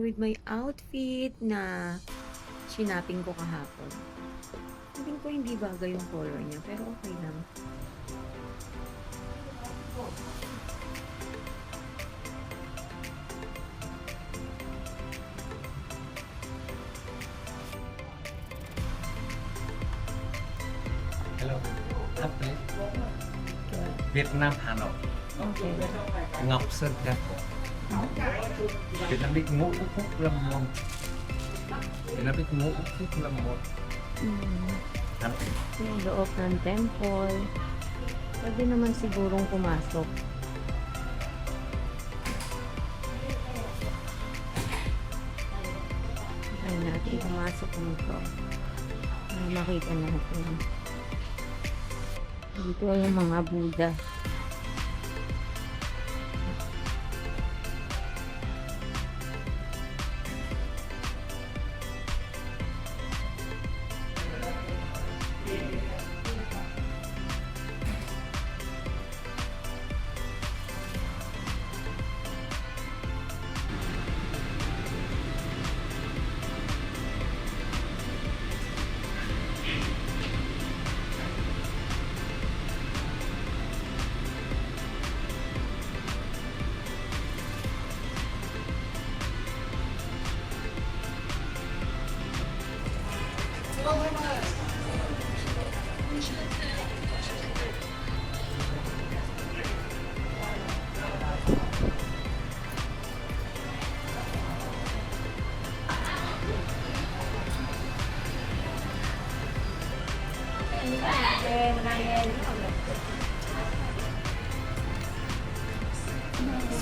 With my outfit na shinaping ko kahapon. Tingin ko hindi bagay yung color niya, pero okay lang. Hello. Apa? Vietnam Hanoi. Okay. Ngọc Sơn Trà. Việt Nam biết ngũ phúc lâm môn. Việt Nam biết ngũ phúc lâm môn. Ano? Yung loob ng temple. Pwede naman sigurong pumasok. Ay natin pumasok nito. Ay makita natin. Dito yung mga Buddha.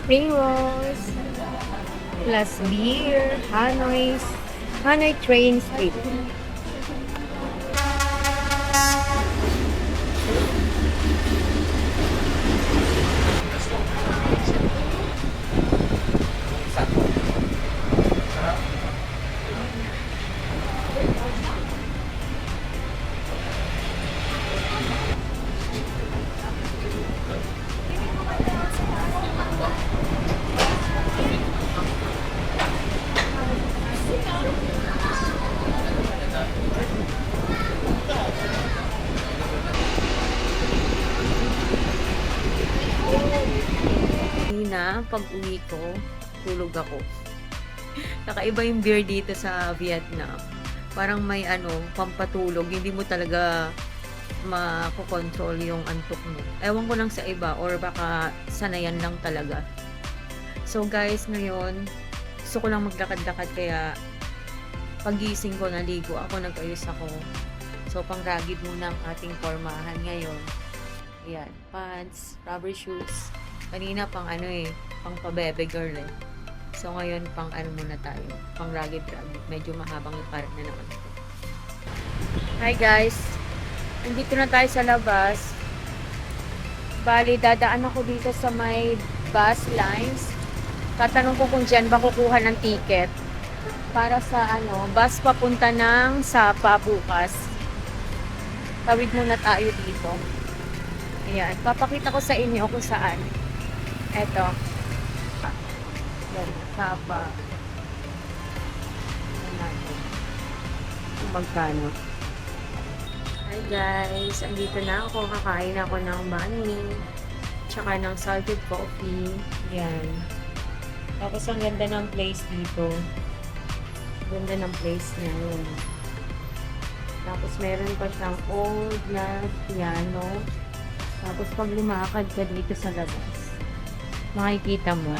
Spring rolls plus beer, Hanoi train street. Na pag uwi ko, tulog ako. Kakaiba yung beer dito sa Vietnam. Parang may pampatulog. Hindi mo talaga makokontrol yung antok mo. Ewan ko lang sa iba or baka sanayan lang talaga. So guys, ngayon, gusto ko lang maglakad-lakad kaya pagising ko, naligo ako, nag-ayos ako. So pang-rugged muna ang ating formahan ngayon. Ayan, pants, rubber shoes. Kanina pang pang pabebe girl eh. So ngayon pang muna tayo, pang rugged. Medyo mahabang yung karat na naman ito. Hi guys, nandito na tayo sa labas. Bali, dadaan ako dito sa may bus lines. Tatanong ko kung dyan ba kukuha ng ticket para sa bus papunta ng Sapa bukas. Tawid muna tayo dito. Ayan, papakita ko sa inyo kung saan. Eto. Yan, Sapa. Kung magkano. Hi guys, andito na ako. Kakain ako ng banh tsaka ng salted coffee. Yan. Tapos ang ganda ng place dito. Ganda ng place niya yun. Tapos meron pa siyang old na piano. Tapos pag lumakad ka dito sa labas, makikita mo.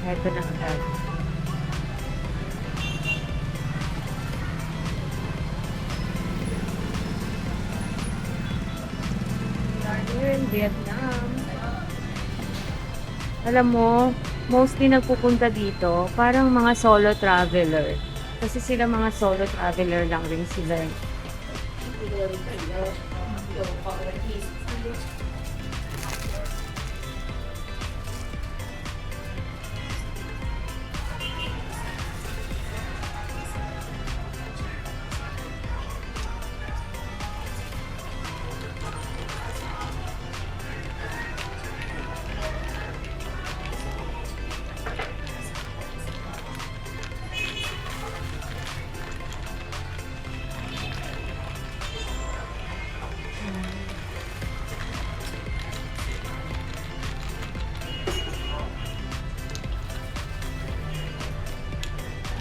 Ito na agad. Here in Vietnam. Alam mo, mostly nagpupunta dito, parang mga solo traveler. Kasi sila mga solo traveler lang rin sila.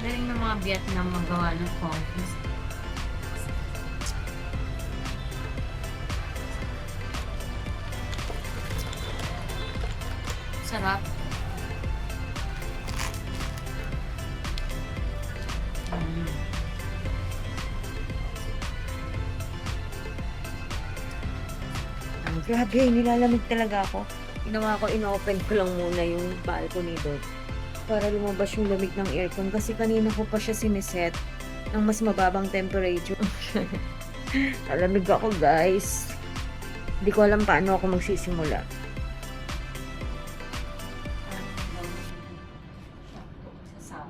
Galing ng mga Vietnam magawa ng coffee. Sarap. Mm. Grabe, nilalamig talaga ako. Ginawa ko, inopen ko lang muna yung balcony doon para lumabas yung lamig ng aircon kasi kanina ko pa siya siniset ng mas mababang temperature. Nalamig ako, guys. Hindi ko alam paano ako magsisimula. Sa